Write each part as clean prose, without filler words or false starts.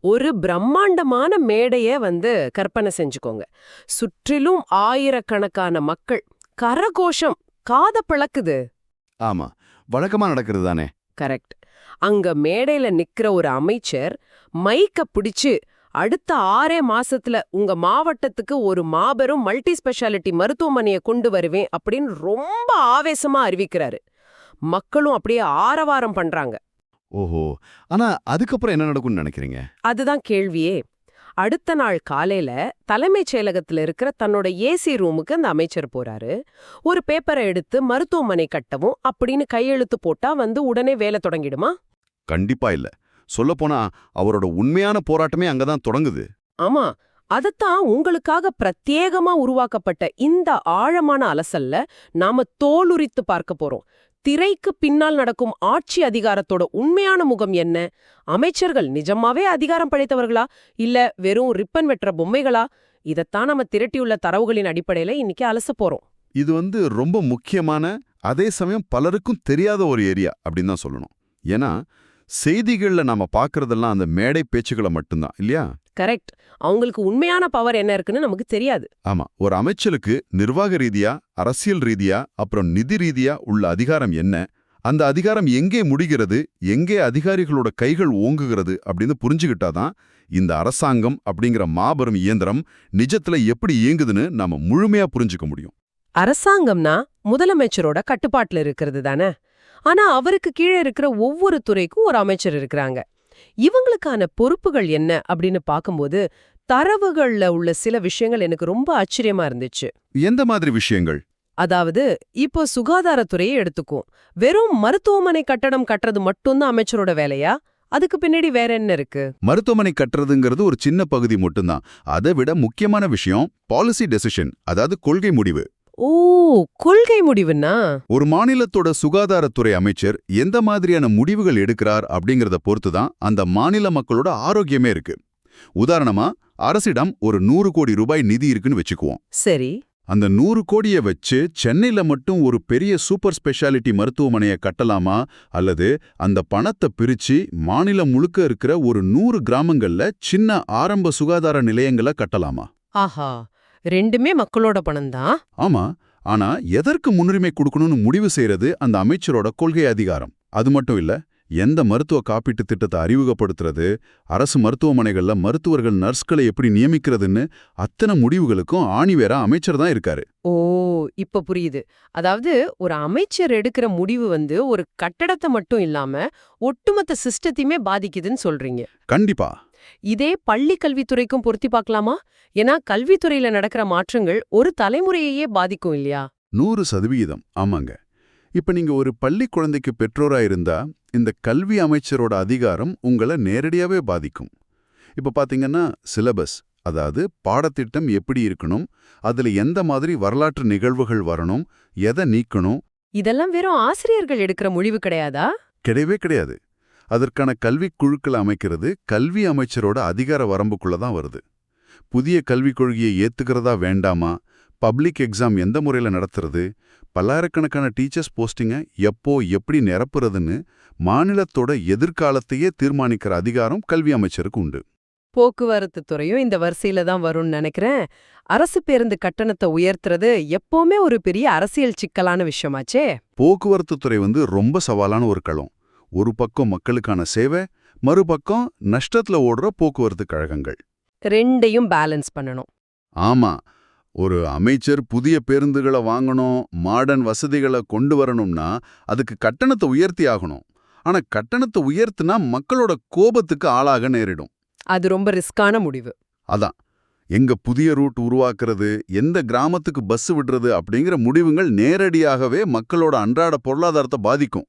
ஒரு பிரம்மாண்டமான மேடைய கற்பனை செஞ்சுக்கோங்க. சுற்றிலும் ஆயிரக்கணக்கான மக்கள், கரகோஷம், காத பிளக்குது. ஆமா, வழக்கமா நடக்கிறது தானே. கரெக்ட். அங்க மேடையில நிக்கிற ஒரு அமைச்சர் மைக்க பிடிச்சு, அடுத்த 6 மாசத்துல உங்க மாவட்டத்துக்கு ஒரு மாபெரும் மல்டி ஸ்பெஷாலிட்டி மருத்துவமனையை கொண்டு வருவேன் அப்படின்னு ரொம்ப ஆவேசமா அறிவிக்கிறாரு. மக்களும் அப்படியே ஆரவாரம் பண்றாங்க. ஓஹோ, ஆனா அதுக்கப்புறம் என்ன நடக்கும்னு நினைக்கிறீங்க? அதுதான் கேள்வியே. அடுத்த நாள் காலையில தலைமைச் செயலகத்துல இருக்கிற தன்னோட ஏசி ரூமுக்கு அந்த அமைச்சர் போறாரு. ஒரு பேப்பரை எடுத்து மருத்துவமனை கட்டவும் அப்படின்னு கையெழுத்து போட்டா உடனே வேலை தொடங்கிடுமா? கண்டிப்பா இல்ல. சொல்லப்போனா அவரோட உண்மையான போராட்டமே அங்கதான் தொடங்குது. ஆமா, அதத்தான் உங்களுக்காக பிரத்யேகமா உருவாக்கப்பட்ட இந்த ஆழமான அலசல்ல நாம தோலுரித்து பார்க்க போறோம். திரைக்கு பின்னால் நடக்கும் ஆட்சி அதிகாரத்தோட உண்மையான முகம் என்ன? அமைச்சர்கள் நிஜமாவே அதிகாரம் படைத்தவர்களா, இல்ல வெறும் ரிப்பன் வெட்டுற பொம்மைகளா? இதத்தான் நம்ம திரட்டியுள்ள தரவுகளின் அடிப்படையில இன்னைக்கு அலச போறோம். இது ரொம்ப முக்கியமான, அதே சமயம் பலருக்கும் தெரியாத ஒரு ஏரியா அப்படின்னு தான் சொல்லணும். ஏன்னா செய்திகள்ல நாம பாக்குறதெல்லாம் அந்த மேடை பேச்சுக்களை மட்டும்தான் இல்லையா? கரெக்ட். அவங்களுக்கு உண்மையான பவர் என்ன இருக்குன்னு நமக்கு தெரியாது. ஆமா, ஒரு அமைச்சருக்கு நிர்வாக ரீதியா, அரசியல் ரீதியா, அப்புறம் நிதி ரீதியா உள்ள அதிகாரம் என்ன, அந்த அதிகாரம் எங்கே முடிகிறது, எங்கே அதிகாரிகளோட கைகள் ஓங்குகிறது அப்படின்னு புரிஞ்சுக்கிட்டாதான் இந்த அரசாங்கம் அப்படிங்கிற மாபெரும் இயந்திரம் நிஜத்துல எப்படி இயங்குதுன்னு நாம முழுமையா புரிஞ்சுக்க முடியும். அரசாங்கம்னா முதலமைச்சரோட கட்டுப்பாட்டுல இருக்கிறது தானே. ஆனா அவருக்கு கீழே இருக்கிற ஒவ்வொரு துறைக்கும் ஒரு அமைச்சர் இருக்கிறாங்க. இவங்களுக்கான பொறுப்புகள் என்ன அப்படின்னு பார்க்கும்போது தரவுகள்ல உள்ள சில விஷயங்கள் எனக்கு ரொம்ப ஆச்சரியமா இருந்துச்சு. எந்த மாதிரி விஷயங்கள்? அதாவது இப்போ சுகாதாரத்துறையை எடுத்துக்கும். வெறும் மருத்துவமனை கட்டடம் கட்டுறது மட்டும்தான் அமைச்சரோட வேலையா? அதுக்கு பின்னாடி வேற என்ன இருக்கு? மருத்துவமனை கட்டுறதுங்கிறது ஒரு சின்ன பகுதி மட்டும்தான். அதை விட முக்கியமான விஷயம் பாலிசி டெசிஷன், அதாவது கொள்கை முடிவு. ஓ, கொள்கை முடிவுன்னா ஒரு மாநிலத்தோட சுகாதாரத்துறை அமைச்சர் எந்த மாதிரியான முடிவுகள் எடுக்கிறார் அப்படிங்கறத பொறுத்துதான் அந்த மாநில மக்களோட ஆரோக்கியமே இருக்கு. உதாரணமா, அரசிடம் ஒரு 100 கோடி ரூபாய் நிதி இருக்குன்னு வச்சுக்குவோம். சரி. அந்த 100 கோடியை வச்சு சென்னையில மட்டும் ஒரு பெரிய சூப்பர் ஸ்பெஷாலிட்டி மருத்துவமனையை கட்டலாமா, அல்லது அந்த பணத்தை பிரிச்சு மாநிலம் முழுக்க இருக்கிற ஒரு 100 கிராமங்கள்ல சின்ன ஆரம்ப சுகாதார நிலையங்களை கட்டலாமா? ஆஹா, ரெண்டுமே மக்களோட பணம் தான். ஆமா, ஆனா எதற்கு முன்னுரிமை கொடுக்கணும்னு முடிவு செய்யறது அந்த அமைச்சரோட கொள்கை அதிகாரம். அது மட்டும் இல்ல, எந்த மருத்துவ காப்பீட்டு திட்டத்தை அறிமுகப்படுத்துறது, அரசு மருத்துவமனைகள்ல மருத்துவர்கள் நர்ஸ்களை எப்படி நியமிக்கிறதுன்னு அத்தனை முடிவுகளுக்கும் ஆணிவேரா அமைச்சர் தான் இருக்காரு. ஓ, இப்ப புரியுது. அதாவது ஒரு அமைச்சர் எடுக்கிற முடிவு ஒரு கட்டடத்தை மட்டும் இல்லாம ஒட்டுமொத்த சிஸ்டத்தையுமே பாதிக்குதுன்னு சொல்றீங்க. கண்டிப்பா. இதே பள்ளி கல்வித்துறைக்கும் பொருத்தி பார்க்கலாமா? ஏன்னா கல்வித்துறையில நடக்கிற மாற்றங்கள் ஒரு தலைமுறையையே பாதிக்கும் இல்லையா? 100%. ஆமாங்க. இப்ப நீங்க ஒரு பள்ளி குழந்தைக்கு பெற்றோரா இருந்தா இந்த கல்வி அமைச்சரோட அதிகாரம் உங்களை நேரடியாவே பாதிக்கும். இப்ப பாத்தீங்கன்னா சிலபஸ், அதாவது பாடத்திட்டம் எப்படி இருக்கணும், அதுல எந்த மாதிரி வரலாற்று நிகழ்வுகள் வரணும், எதை நீக்கணும், இதெல்லாம் வெறும் ஆசிரியர்கள் எடுக்கிற முடிவு கிடையாதா? கிடையவே கிடையாது. அதற்கான கல்விக் குழுக்களை அமைக்கிறது கல்வி அமைச்சரோட அதிகார வரம்புக்குள்ள தான் வருது. புதிய கல்விக் கொள்கையை ஏத்துக்கிறதா வேண்டாமா, பப்ளிக் எக்ஸாம் எந்த முறையில் நடத்துறது, பல்லாயிரக்கணக்கான டீச்சர்ஸ் போஸ்டிங்கை எப்போ எப்படி நிரப்புறதுன்னு மாநிலத்தோட எதிர்காலத்தையே தீர்மானிக்கிற அதிகாரம் கல்வி அமைச்சருக்கு உண்டு. போக்குவரத்து துறையும் இந்த வரிசையில தான் வரும்னு நினைக்கிறேன். அரசு பேருந்து கட்டணத்தை உயர்த்துறது எப்பவுமே ஒரு பெரிய அரசியல் சிக்கலான விஷயமாச்சே. போக்குவரத்து துறை ரொம்ப சவாலான ஒரு களம். ஒரு பக்கம் மக்களுக்கான சேவை, மறுபக்கம் நஷ்டத்துல ஓடுற போக்குவரத்து கழகங்கள். ரெண்டையும் பேலன்ஸ் பண்ணணும். ஆமா, ஒரு அமைச்சர் புதிய பேருந்துகளை வாங்கணும், மாடர்ன் வசதிகளை கொண்டு வரணும்னா அதுக்கு கட்டணத்தை உயர்த்தி ஆகணும். ஆனா கட்டணத்தை உயர்த்தினா மக்களோட கோபத்துக்கு ஆளாக நேரிடும். அது ரொம்ப ரிஸ்கான முடிவு. அதான், எங்க புதிய ரூட் உருவாக்குறது, எந்த கிராமத்துக்கு பஸ் விடுறது அப்படிங்கிற முடிவுகள் நேரடியாகவே மக்களோட அன்றாட பொருளாதாரத்தை பாதிக்கும்.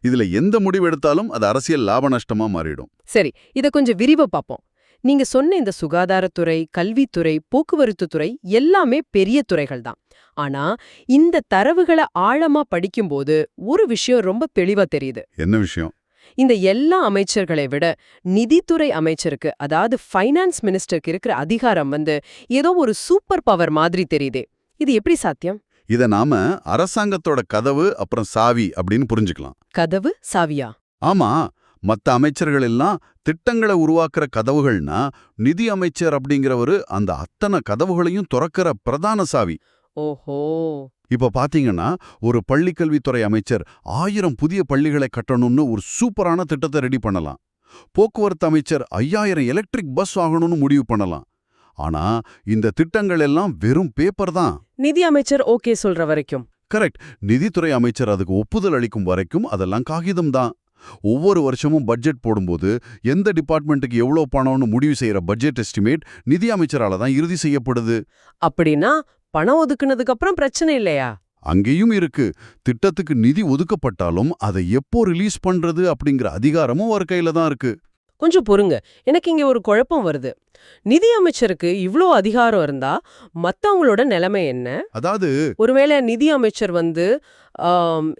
இதுல எந்த முடிவு எடுத்தாலும் அது அரசியல் லாப நஷ்டமா மாறிடும். சரி, இத கொஞ்சம் விரிவா பார்ப்போம். நீங்க சொன்ன இந்த சுகாதாரத்துறை, கல்வித்துறை, போக்குவரத்து துறை எல்லாமே பெரிய துறைகள் தான். ஆனா இந்த தரவுகளை ஆழமா படிக்கும்போது ஒரு விஷயம் ரொம்ப தெளிவா தெரியுது. என்ன விஷயம்? இந்த எல்லா அமைச்சர்களை விட நிதித்துறை அமைச்சருக்கு, அதாவது ஃபைனான்ஸ் மினிஸ்டருக்கு இருக்கிற அதிகாரம் ஏதோ ஒரு சூப்பர் பவர் மாதிரி தெரியுதே. இது எப்படி சாத்தியம்? இத நாம அரசாங்கத்தோட கதவு அப்புறம் சாவி அப்படின்னு புரிஞ்சுக்கலாம். கதவு சாவியா? ஆமா, மத்த அமைச்சர்கள் எல்லாம் திட்டங்களை உருவாக்குற கதவுகள்னா நிதி அமைச்சர் அப்படிங்கிறவரு அந்த அத்தனை கதவுகளையும் திறக்கிற பிரதான சாவி. ஓஹோ. இப்ப பாத்தீங்கன்னா ஒரு பள்ளிக்கல்வித்துறை அமைச்சர் 1000 புதிய பள்ளிகளை கட்டணும்னு ஒரு சூப்பரான திட்டத்தை ரெடி பண்ணலாம். போக்குவரத்து அமைச்சர் 5000 எலக்ட்ரிக் பஸ் வாங்கணும்னு முடிவு பண்ணலாம். ஆனா இந்த திட்டங்கள் எல்லாம் வெறும் பேப்பர் தான். நிதி அமைச்சர் ஓகே சொல்ற வரைக்கும். கரெக்ட். நிதித்துறை அமைச்சர் அதுக்கு ஒப்புதல் அளிக்கும் வரைக்கும் அதெல்லாம் காகிதம் தான். ஒவ்வொரு வருஷமும் பட்ஜெட் போடும்போது எந்த டிபார்ட்மெண்ட்டுக்கு எவ்வளோ பணம்னு முடிவு செய்யற பட்ஜெட் எஸ்டிமேட் நிதி அமைச்சரால தான் இறுதி செய்யப்படுது. அப்படின்னா பணம் ஒதுக்குனதுக்கு அப்புறம் பிரச்சனை இல்லையா? அங்கேயும் இருக்கு. திட்டத்துக்கு நிதி ஒதுக்கப்பட்டாலும் அதை எப்போ ரிலீஸ் பண்றது அப்படிங்கிற அதிகாரமும் ஒரு கையில தான் இருக்கு. கொஞ்சம் பொறுங்க, எனக்கு இங்க ஒரு குழப்பம் வருது. நிதி அமைச்சருக்கு இவ்ளோ அதிகாரம் இருந்தா மத்தவங்களோட நிலைமை என்ன? அதாவது ஒருவேளை நிதி அமைச்சர்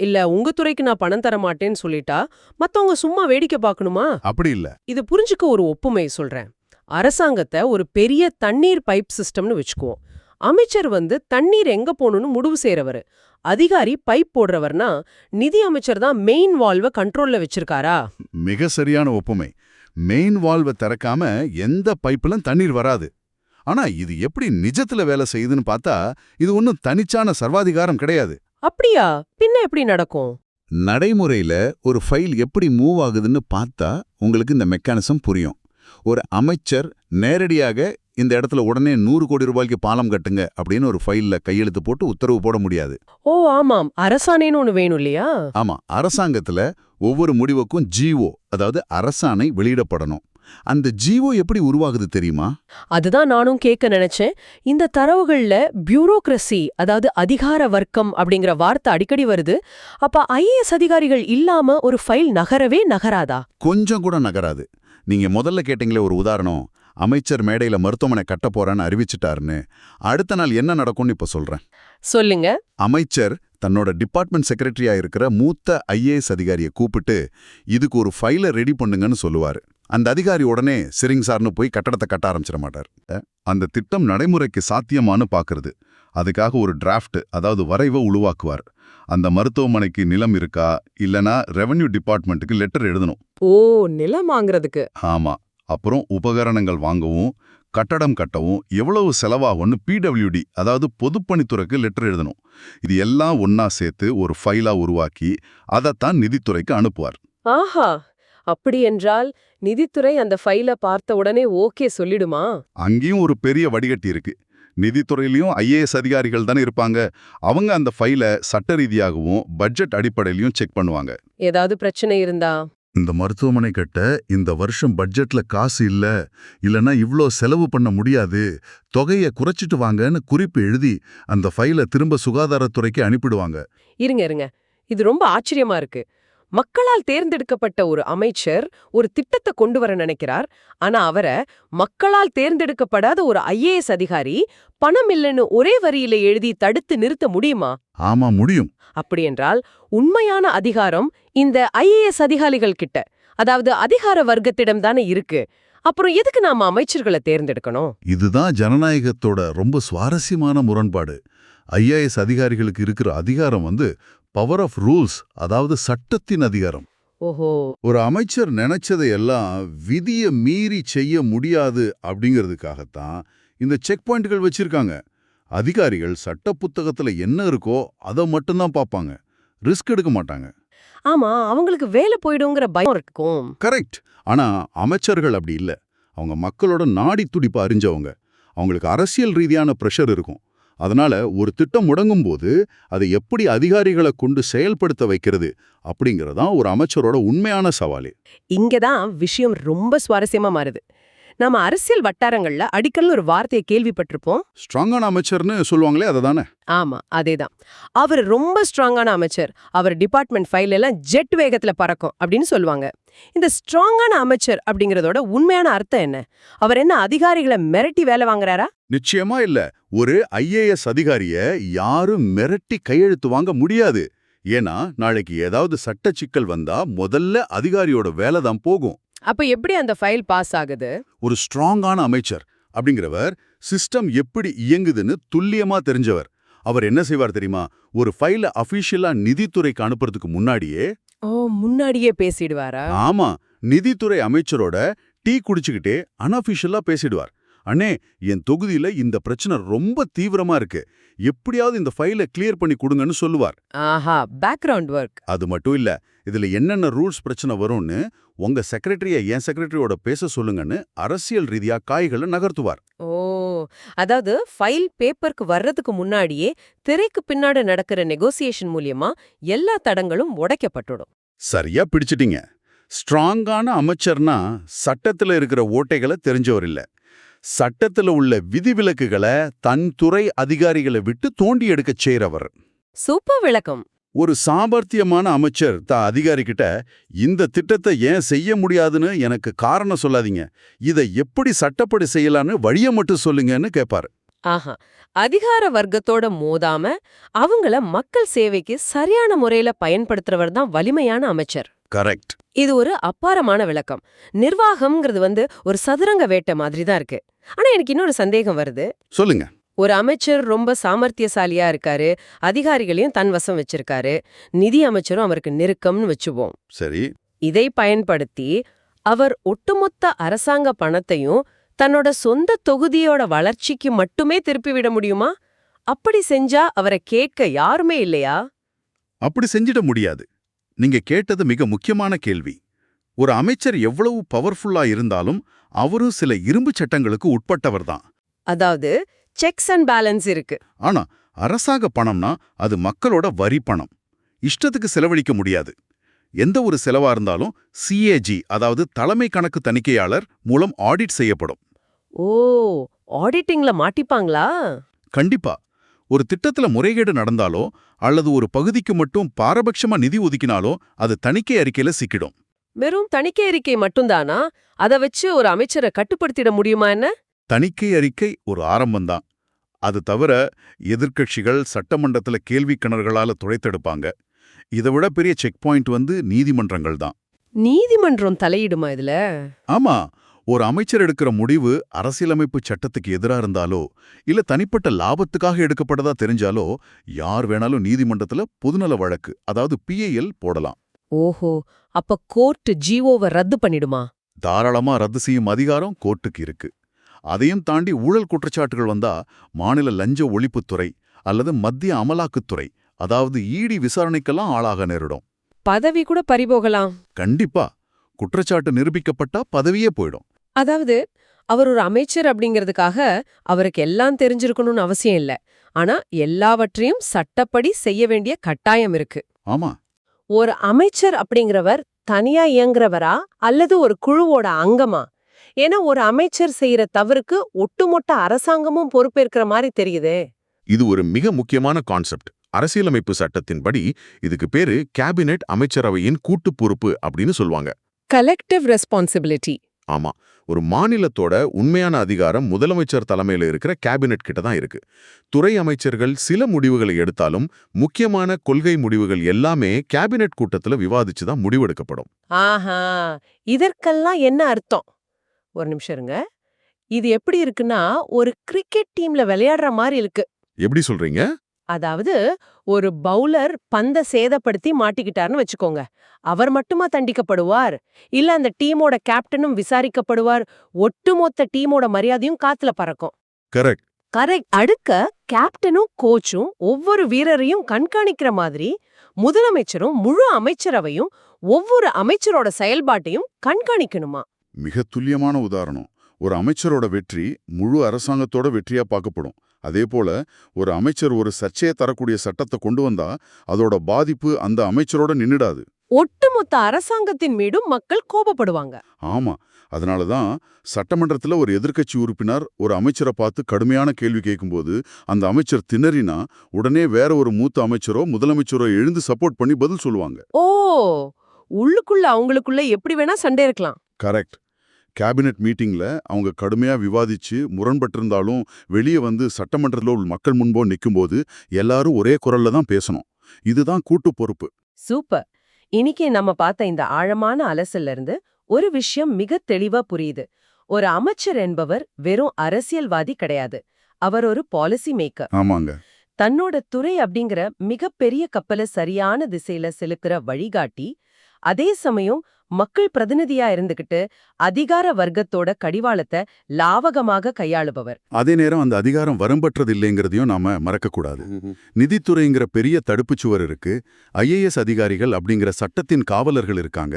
இல்ல உங்க துறைக்கு நான் பணம் தர மாட்டேன்னு சொல்லிட்டா மத்தவங்க சும்மா வேடிக்கை பார்க்கணுமா? அப்படி இல்ல. இது புரிஞ்சுக்க ஒரு ஒப்புமை சொல்றேன். அரசாங்கத்தை ஒரு பெரிய தண்ணீர் பைப் சிஸ்டம்னு வச்சுக்குவோம். அமைச்சர் தண்ணீர் எங்க போகணும்னு முடிவு செய்யறவர். அதிகாரி பைப் போடுறவர்னா நிதி அமைச்சர் தான் மெயின் வால்வை கண்ட்ரோல்ல வச்சிருக்காரா? மிக சரியான ஒப்புமை. மெயின் வால்வை திறக்காம எந்த பைப்பிலும் தண்ணீர் வராது. ஆனா இது எப்படி நிஜத்துல வேலை செய்யுதுன்னு பார்த்தா இது ஒன்னும் தனிச்சான சர்வாதிகாரம் கிடையாது. அப்படியா? பின்ன எப்படி நடக்கும்? நடைமுறையில ஒரு ஃபைல் எப்படி மூவ் ஆகுதுன்னு பார்த்தா உங்களுக்கு இந்த மெக்கானிசம் புரியும். ஒரு அமைச்சர் நேரடியாக இந்த இடத்துல உடனே 100 கோடி ரூபாய்க்கு பாலம் கட்டுங்க அப்படின்னு ஒரு ஃபைல்ல கையெழுத்து போட்டு உத்தரவு போட முடியாது. ஓ ஆமாம், அரசாணைன்னு ஒண்ணு வேணும் இல்லையா? ஆமா, அரசாங்கத்துல ஒவ்வொரு முடிவுக்கும் ஜிஓ, அதாவது அரசாணை வெளியிடப்படணும். அந்த ஜிஓ எப்படி உருவாகுது தெரியுமா? அதுதான் நானும் கேட்க நினைச்சேன். இந்த தரவுகள்ல பியூரோக்ரசி, அதாவது அதிகார வர்க்கம் அப்படிங்கிற வார்த்தை அடிக்கடி வருது. அப்ப ஐஏஎஸ் அதிகாரிகள் இல்லாம ஒரு ஃபைல் நகரவே நகராதா? கொஞ்சம் கூட நகராது. நீங்க முதல்ல கேட்டீங்களே ஒரு உதாரணம், அமைச்சர் மேடையில மருத்துவமனை கட்ட போறான்னு அறிவிச்சிட்டாருன்னு. அடுத்த நாள் என்ன நடக்கும்னு இப்ப சொல்றேன். சொல்லுங்க. அமைச்சர் தன்னோட டிபார்ட்மெண்ட் செக்ரட்டரியா இருக்கிற மூத்த ஐஏஎஸ் அதிகாரியை கூப்பிட்டு இதுக்கு ஒரு ஃபைலை ரெடி பண்ணுங்கன்னு சொல்லுவாரு. அந்த அதிகாரி உடனே சரிங்க சார்னு போய் கட்டடத்தை கட்ட ஆரம்பிச்சிட மாட்டார். அந்த திட்டம் நடைமுறைக்கு சாத்தியமானு பாக்குறது. அதுக்காக ஒரு டிராஃப்ட், அதாவது வரைவை உருவாக்குவார். அந்த மருத்துவமனைக்கு நிலம் இருக்கா இல்லனா ரெவென்யூ டிபார்ட்மெண்ட்டுக்கு லெட்டர் எழுதணும். ஓ, நிலம் வாங்குறதுக்கு? ஆமா. அப்புறம் உபகரணங்கள் வாங்கவும் கட்டடம் கட்டவும் எவ்வளவு செலவாகும்னு பிடபிள்யூடி, அதாவது பொதுப்பணித்துறைக்கு லெட்டர் எழுதணும். இது எல்லாம் ஒன்னா சேர்த்து ஒரு ஃபைலா உருவாக்கி அதைத்தான் நிதித்துறைக்கு அனுப்புவார். ஆஹா, அப்படி என்றால் நிதித்துறை அந்த ஃபைலை பார்த்த உடனே ஓகே சொல்லிடுமா? அங்கேயும் ஒரு பெரிய வடிகட்டி இருக்கு. நிதித்துறையிலையும் ஐஏஎஸ் அதிகாரிகள் தானே இருப்பாங்க. அவங்க அந்த ஃபைலை சட்ட ரீதியாகவும் பட்ஜெட் அடிப்படையிலையும் செக் பண்ணுவாங்க. ஏதாவது பிரச்சனை இருந்தா? இந்த மருத்துவமனை கட்ட இந்த வருஷம் பட்ஜெட்ல காசு இல்லனா இவ்ளோ செலவு பண்ண முடியாது, தொகையை குறைச்சிட்டு வாங்கன்னு குறிப்பு எழுதி அந்த ஃபைலை திரும்ப சுகாதாரத்துறைக்கு அனுப்பிடுவாங்க. இருங்க, இது ரொம்ப ஆச்சரியமா இருக்கு. மக்களால் தேர்ந்தெடுக்கப்பட்ட ஒரு அமைச்சர் ஒரு திட்டத்தை கொண்டு வர நினைக்கிறார். ஆனா அவரை மக்களால் தேர்ந்தெடுக்கப்படாத ஒரு ஐஏஎஸ் அதிகாரி பணம் இல்லைன்னு ஒரே வரியில எழுதி தடுத்து நிறுத்த முடியுமா? ஆமா, முடியும். அப்படியென்றால் உண்மையான அதிகாரம் இந்த ஐஏஎஸ் அதிகாரிகள் கிட்ட, அதாவது அதிகார வர்க்கத்திடம் தானே இருக்கு. அப்புறம் எதுக்கு நாம அமைச்சர்களை தேர்ந்தெடுக்கணும்? இதுதான் ஜனநாயகத்தோட ரொம்ப சுவாரஸ்யமான முரண்பாடு. ஐஏஎஸ் அதிகாரிகளுக்கு இருக்கிற அதிகாரம் பவர் ஆஃப் ரூல்ஸ், அதாவது சட்டத்தின் அதிகாரம். ஓஹோ. ஒரு அமைச்சர் நினைச்சதை எல்லாம் விதிய மீறி செய்ய முடியாது அப்படிங்கிறதுக்காகத்தான் இந்த செக் பாயிண்ட்கள் வச்சிருக்காங்க. அதிகாரிகள் சட்ட புத்தகத்துல என்ன இருக்கோ அதை மட்டும்தான் பார்ப்பாங்க, ரிஸ்க் எடுக்க மாட்டாங்க. ஆமா, அவங்களுக்கு வேலை போயிடுங்கிற பயம் இருக்கும். கரெக்ட். ஆனா அமைச்சர்கள் அப்படி இல்ல. அவங்க மக்களோட நாடி துடிப்பு அறிஞ்சவங்க. அவங்களுக்கு அரசியல் ரீதியான பிரஷர் இருக்கும். அதனால ஒரு திட்டம் முடங்கும் போது அதை எப்படி அதிகாரிகளை கொண்டு செயல்படுத்த வைக்கிறது அப்படிங்கறதான் ஒரு அமைச்சரோட உண்மையான சவாலே. இங்கதான் விஷயம் ரொம்ப சுவாரஸ்யமா மாறுது. நாம அரசியல் வட்டாரங்கள்ல அடிக்கல் ஒரு வார்த்தையை கேள்விப்பட்டிருப்போம். ஸ்ட்ராங்கான அமைச்சர்னு சொல்லுவாங்களே, அததானே? ஆமா, அதேதான். அவர் ரொம்ப ஸ்ட்ராங்கான அமைச்சர், அவர் டிபார்ட்மெண்ட் ஃபைல் எல்லாம் ஜெட் வேகத்துல பறக்கும் அப்படின்னு சொல்லுவாங்க. இந்த ஸ்ட்ராங்கான அமைச்சர் அப்படிங்கறதோட உண்மையான அர்த்தம் என்ன? அவர் என்ன அதிகாரிகளை மிரட்டி வேலை வாங்குறாரா? நிச்சயமா இல்ல. ஒரு ஐஏஎஸ் அதிகாரிய யாரும் மிரட்டி கையெழுத்து வாங்க முடியாது. ஏன்னா நாளைக்கு ஏதாவது சட்ட சிக்கல் வந்தா முதல்ல அதிகாரியோட வேலை தான் போகும். அப்ப எப்படி அந்த ஃபைல் பாஸ் ஆகுது? ஒரு ஸ்ட்ராங்கான அமைச்சர் அப்படிங்கிறவர் சிஸ்டம் எப்படி இயங்குதுன்னு துல்லியமா தெரிஞ்சவர். அவர் என்ன செய்வார் தெரியுமா? ஒரு ஃபைலை அபிஷியலா நிதித்துறைக்கு அனுப்புறதுக்கு முன்னாடியே ஓ, முன்னாடியே பேசிடுவாரா? ஆமா, நிதித்துறை அமைச்சரோட டீ குடிச்சுக்கிட்டே அன்அஃபிஷியலா பேசிடுவார். அண்ணே, என் தொகுதியில இந்த பிரச்சனை ரொம்ப தீவிரமா இருக்கு, எப்படியாவது இந்த ஃபைலை கிளியர் பண்ணி கொடுங்கன்னு சொல்லுவார். ஆஹா, பேக்ரவுண்ட் ஒர்க். அது மட்டும் இல்ல, இதுல என்னென்ன ரூல்ஸ் பிரச்சனை வரும்னு உங்க செக்ரட்டரிய என் செக்ரட்டரியோட பேச சொல்லுங்கன்னு அரசியல் ரீதியா காய்களை நகர்த்துவார். ஓ, அதாவது ஃபைல் பேப்பருக்கு வர்றதுக்கு முன்னாடியே திரைக்கு பின்னாடி நடக்கிற நெகோசியேஷன் மூலியமா எல்லா தடங்களும் உடைக்கப்பட்டுடும். சரியா பிடிச்சிட்டீங்க. ஸ்ட்ராங்கான அமைச்சர்னா சட்டத்துல இருக்கிற ஓட்டைகளை தெரிஞ்சவர் இல்ல, சட்டத்துல உள்ள விதிவிலக்குகளை தன் துறை அதிகாரிகளை விட்டு தோண்டி எடுக்கச் செய்றவர். சூப்பர் விளக்கம். ஒரு சாமர்த்தியமான அமைச்சர் அதிகாரிகிட்ட இந்த திட்டத்தை ஏன் செய்ய முடியாதுன்னு எனக்கு காரணம் சொல்லாதீங்க, இதை எப்படி சட்டப்படி செய்யலான்னு வழியை மட்டும் சொல்லுங்கன்னு கேட்பாரு. ஆஹா, அதிகார வர்க்கத்தோட மோதாம அவங்கள மக்கள் சேவைக்கு சரியான முறையில பயன்படுத்துறவர் தான் வலிமையான அமைச்சர். கரெக்ட். இது ஒரு அப்பாரமான விளக்கம். நிர்வாகம்ங்கிறது ஒரு சதுரங்க வேட்டை மாதிரி தான் இருக்கு. ஆனா எனக்கு இன்னொரு சந்தேகம் வருது. சொல்லுங்க. ஒரு அமைச்சர் ரொம்ப சாமர்த்தியசாலியா இருக்காரு, அதிகாரிகளையும் தன் வசம் வச்சிருக்காரு, நிதி அமைச்சரும் அவருக்கு நெருக்கம்னு வச்சுவோம். சரி. இதை பயன்படுத்தி அவர் ஒட்டுமொத்த அரசாங்க பணத்தையும் தன்னோட சொந்த தொகுதியோட வளர்ச்சிக்கு மட்டுமே திருப்பி விட முடியுமா? அப்படி செஞ்சா அவரை கேட்க யாருமே இல்லையா? அப்படி செஞ்சிட முடியாது. நீங்க கேட்டது மிக முக்கியமான கேள்வி. ஒரு அமைச்சர் எவ்வளவு பவர்ஃபுல்லா இருந்தாலும் அவரும் சில இரும்பு சட்டங்களுக்கு உட்பட்டவர் தான். அதாவது செக்ஸ் அண்ட் பேலன்ஸ் இருக்கு. ஆனா அரசாங்க பணம்னா அது மக்களோட வரி பணம், இஷ்டத்துக்கு செலவழிக்க முடியாது. எந்த ஒரு செலவா இருந்தாலும் CAG, அதாவது தலைமை கணக்கு தணிக்கையாளர் மூலம் ஆடிட் செய்யப்படும். ஓ, ஆடிட்டிங்ல மாட்டிப்பாங்களா? கண்டிப்பா. ஒரு திட்டத்துல முறைகேடு நடந்தாலோ அல்லது ஒரு பகுதிக்கு மட்டும் பாரபட்சமா நிதி ஒதுக்கினாலோ அது தணிக்கை அறிக்கையில சிக்கிடும். வெறும் தணிக்கை அறிக்கை மட்டும்தானா? அதை வச்சு ஒரு அமைச்சரை கட்டுப்படுத்திட முடியுமா என்ன? தணிக்கை அறிக்கை ஒரு ஆரம்பம்தான். அது தவிர எதிர்க்கட்சிகள் சட்டமன்றத்துல கேள்வி கிணறுகளால துடைத்தெடுப்பாங்க. இதை விட பெரிய செக் பாயிண்ட் நீதிமன்றங்கள் தான். நீதிமன்றம் தலையிடுமா இதுல? ஆமா, ஒரு அமைச்சர் எடுக்கிற முடிவு அரசியலமைப்பு சட்டத்துக்கு எதிரா இருந்தாலோ இல்ல தனிப்பட்ட லாபத்துக்காக எடுக்கப்பட்டதா தெரிஞ்சாலோ யார் வேணாலும் நீதிமன்றத்துல பொதுநல வழக்கு, அதாவது PIL போடலாம். ஓஹோ, அப்ப கோர்ட் ஜிஓவை ரத்து பண்ணிடுமா? தாராளமா ரத்து செய்யும் அதிகாரம் கோர்ட்டுக்கு இருக்கு. அதையும் தாண்டி ஊழல் குற்றச்சாட்டுகள் வந்தா மாநில லஞ்ச ஒழிப்புத்துறை அல்லது மத்திய அமலாக்கத்துறை, அதாவது ED விசாரணைக்கெல்லாம் ஆளாக நேரிடும். பதவி கூட பறிபோகலாம். கண்டிப்பா. குற்றச்சாட்டு நிரூபிக்கப்பட்டா பதவியே போயிடும். அதாவது அவர் ஒரு அமைச்சர் அப்படிங்கிறதுக்காக அவருக்கு எல்லாம் தெரிஞ்சிருக்கணும்னு அவசியம் இல்ல. ஆனா எல்லாவற்றையும் சட்டப்படி செய்ய வேண்டிய கட்டாயம் இருக்கு. ஆமா. ஒரு அமைச்சர் அப்படிங்கிறவர் தனியா இயங்குறவரா அல்லது ஒரு குழுவோட அங்கமா? ஏன்னா ஒரு அமைச்சர் செய்யற தவறுக்கு ஒட்டுமொத்த அரசாங்கமும் பொறுப்பேற்கிற மாதிரி தெரியுதே. இது ஒரு மிக முக்கியமான கான்செப்ட். அரசியலமைப்பு சட்டத்தின்படி இதுக்கு பேரு கேபினெட் அமைச்சரவையின் கூட்டு பொறுப்பு அப்படின்னு சொல்லுவாங்க. Collective responsibility. ஆமா, ஒரு மாநிலத்தோட உண்மையான அதிகாரம் முதலமைச்சர் தலைமையில இருக்கிற கேபினெட் கிட்ட தான் இருக்கு. துறை அமைச்சர்கள் சில முடிவுகளை எடுத்தாலும் முக்கியமான கொள்கை முடிவுகள் எல்லாமே கேபினெட் கூட்டத்துல விவாதிச்சு தான் முடிவெடுக்கப்படும். ஆஹா, இதற்கெல்லாம் என்ன அர்த்தம்? ஒரு நிமிஷம் இருங்க. இது எப்படி இருக்குன்னா ஒரு கிரிக்கெட் டீம்ல விளையாடுற மாதிரி இருக்கு. எப்படி சொல்றீங்க? அதாவது ஒரு பவுலர் பந்த சேதப்படுத்தி மாட்டிக்கிட்டார்னு வச்சுக்கோங்க. அவர் மட்டுமா தண்டிக்கப்படுவார்? இல்ல அந்த டீமோட கேப்டனும் விசாரிக்கப்படுவார்? ஒட்டுமொத்த டீமோட மரியாதையும் காத்துல பறக்கும். கரெக்ட். கரெக்ட். அடுக்க கேப்டனும் கோச்சும் ஒவ்வொரு வீரரையும் கண்காணிக்கிற மாதிரி முதலமைச்சரும் முழு அமைச்சரவையும் ஒவ்வொரு அமைச்சரோட செயல்பாட்டையும் கண்காணிக்கணுமா? மிக துல்லியமான உதாரணம். ஒரு அமைச்சரோட வெற்றி முழு அரசாங்கத்தோட வெற்றியா பார்க்கப்படும். அதே போல ஒரு அமைச்சர் ஒரு சர்ச்சையை தரக்கூடிய சட்டத்தை கொண்டு வந்தா அதோட பாதிப்பு அந்த அமைச்சரோட நின்னுடாது. ஒட்டுமொத்த அரசாங்கத்தின் மீதும் மக்கள் கோபப்படுவாங்க. ஆமா, அதனாலதான் சட்டமன்றத்துல ஒரு எதிர்க்கட்சி உறுப்பினர் ஒரு அமைச்சரை பார்த்து கடுமையான கேள்வி கேட்கும்போது அந்த அமைச்சர் திணறினா உடனே வேற ஒரு மூத்த அமைச்சரோ முதலமைச்சரோ எழுந்து சப்போர்ட் பண்ணி பதில் சொல்லுவாங்க. ஓ, உள்ளுக்குள்ள அவங்களுக்குள்ள எப்படி வேணா சண்டை இருக்கலாம். கரெக்ட். கேபினெட் மீட்டிங்ல அவங்க கடுமையா விவாதிச்சு முரண்பட்டிருந்தாலும் வெளியே வந்து சட்டமன்றத்தில் உள்ள மக்கள் முன்போ நிக்கும்போது எல்லாரும் ஒரே குரல்ல தான் பேசணும். இதுதான் கூட்டு பொறுப்பு. சூப்பர். இன்னைக்கு நம்ம பார்த்த இந்த ஆழமான அலசல்ல இருந்து ஒரு விஷயம் மிக தெளிவா புரியுது. ஒரு அமைச்சர் என்பவர் வெறும் அரசியல்வாதி கிடையாது. அவர் ஒரு பாலிசி மேக்கர். ஆமாங்க. தன்னோட துறை அப்படிங்கிற மிகப்பெரிய கப்பலை சரியான திசையில செலுக்கிற வழிகாட்டி, அதே சமயம் மக்கள் பிரதிநிதியா இருந்துகிட்டு அதிகார வர்க்கத்தோட கடிவாளத்தை லாவகமாக கையாளுபவர். அதே நேரம் அந்த அதிகாரம் வரம்பற்றது இல்லைங்கிறதையும் நாம மறக்கக்கூடாது. நிதித்துறைங்கிற பெரிய தடுப்புச்சுவர் இருக்கு, ஐஏஎஸ் அதிகாரிகள் அப்படிங்கிற சட்டத்தின் காவலர்கள் இருக்காங்க.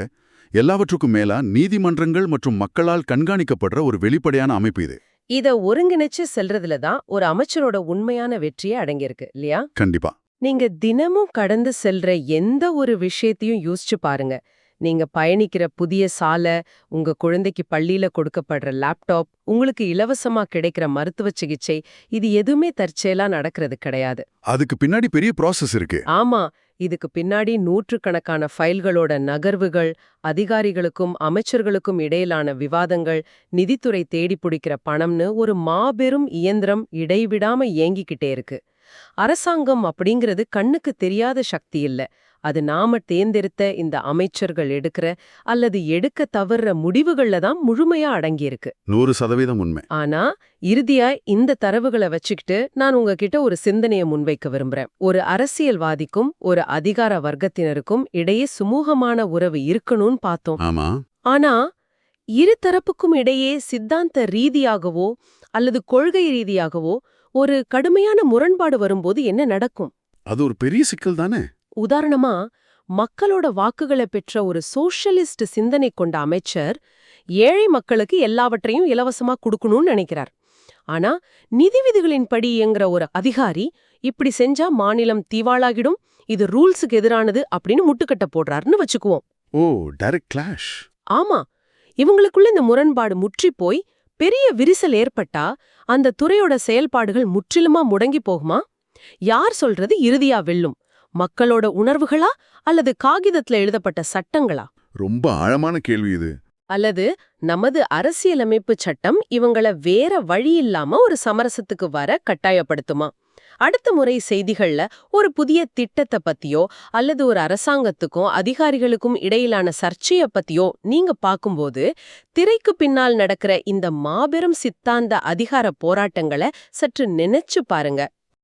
எல்லாவற்றுக்கும் மேலா நீதிமன்றங்கள் மற்றும் மக்களால் கண்காணிக்கப்படுற ஒரு வெளிப்படையான அமைப்பு இது. இத ஒருங்கிணைச்சு செல்றதுல தான் ஒரு அமைச்சரோட உண்மையான வெற்றியே அடங்கியிருக்கு இல்லையா? கண்டிப்பா. நீங்க தினமும் கடந்து செல்ற எந்த ஒரு விஷயத்தையும் யோசிச்சு பாருங்க. நீங்க பயணிக்கிற புதிய சாலை, உங்க குழந்தைக்கு பள்ளியில கொடுக்கப்படுற லேப்டாப், உங்களுக்கு இலவசமா கிடைக்கிற மருத்துவ சிகிச்சை, இது எதுவுமே தற்செயலா நடக்கிறது கிடையாது. அதுக்கு பின்னாடி பெரிய ப்ராசஸ் இருக்கு. ஆமா, இதுக்கு பின்னாடி நூற்றுக்கணக்கான ஃபைல்களோட நகர்வுகள், அதிகாரிகளுக்கும் அமைச்சர்களுக்கும் இடையிலான விவாதங்கள், நிதித்துறை தேடி பிடிக்கிற பணம்னு ஒரு மாபெரும் இயந்திரம் இடைவிடாம இயங்கிக்கிட்டே இருக்கு. அரசாங்கம் அப்படிங்கிறது கண்ணுக்கு தெரியாத சக்தி இல்ல. அது நாம தேர்ந்தெடுத்த இந்த அமைச்சர்கள் எடுக்கிற அல்லது எடுக்க தவறுற முடிவுகள்ல தான் முழுமையா அடங்கியிருக்கு. 100% உண்மை. ஆனா இறுதியா இந்த தரவுகளை வச்சுக்கிட்டு நான் உங்ககிட்ட ஒரு சிந்தனையை முன்வைக்க விரும்புறேன். ஒரு அரசியல்வாதிக்கும் ஒரு அதிகார வர்க்கத்தினருக்கும் இடையே சுமூகமான உறவு இருக்கணும்னு பார்த்தோம். ஆமா. ஆனா இரு தரப்புக்கும் இடையே சித்தாந்த ரீதியாகவோ அல்லது கொள்கை ரீதியாகவோ ஒரு கடுமையான முரண்பாடு வரும்போது என்ன நடக்கும்? அது ஒரு பெரிய சிக்கல் தானே. உதாரணமா, மக்களோட வாக்குகளை பெற்ற ஒரு சோஷலிஸ்ட் சிந்தனை கொண்ட அமைச்சர் ஏழை மக்களுக்கு எல்லாவற்றையும் இலவசமா கொடுக்கணும்னு நினைக்கிறார். ஆனா நிதி விதிகளின்படி இயங்குற ஒரு அதிகாரி இப்படி செஞ்சா மாநிலம் தீவாளாகிடும், இது ரூல்ஸுக்கு எதிரானது அப்படின்னு முட்டுக்கட்ட போடுறாருன்னு வச்சுக்குவோம். ஓ, டைரக்ட் கிளாஷ். ஆமா, இவங்களுக்குள்ள இந்த முரண்பாடு முற்றி போய் பெரிய விரிசல் ஏற்பட்டா அந்த துறையோட செயல்பாடுகள் முற்றிலுமா முடங்கி போகுமா? யார் சொல்றது இறுதியா வெல்லும்? மக்களோட உணர்வுகளா அல்லது காகிதத்துல எழுதப்பட்ட சட்டங்களா? ரொம்ப ஆழமான கேள்வி இது. அல்லது நமது அரசியலமைப்பு சட்டம் இவங்கள வேற வழி இல்லாம ஒரு சமரசத்துக்கு வர கட்டாயப்படுத்துமா? அடுத்த முறை செய்திகள்ல ஒரு புதிய திட்டத்தை பத்தியோ அல்லது ஒரு அரசாங்கத்துக்கும் அதிகாரிகளுக்கும் இடையிலான சர்ச்சைய பத்தியோ நீங்க பாக்கும்போது திரைக்கு பின்னால் நடக்கிற இந்த மாபெரும் சித்தாந்த அதிகார போராட்டங்களை சற்று நினைச்சு பாருங்க.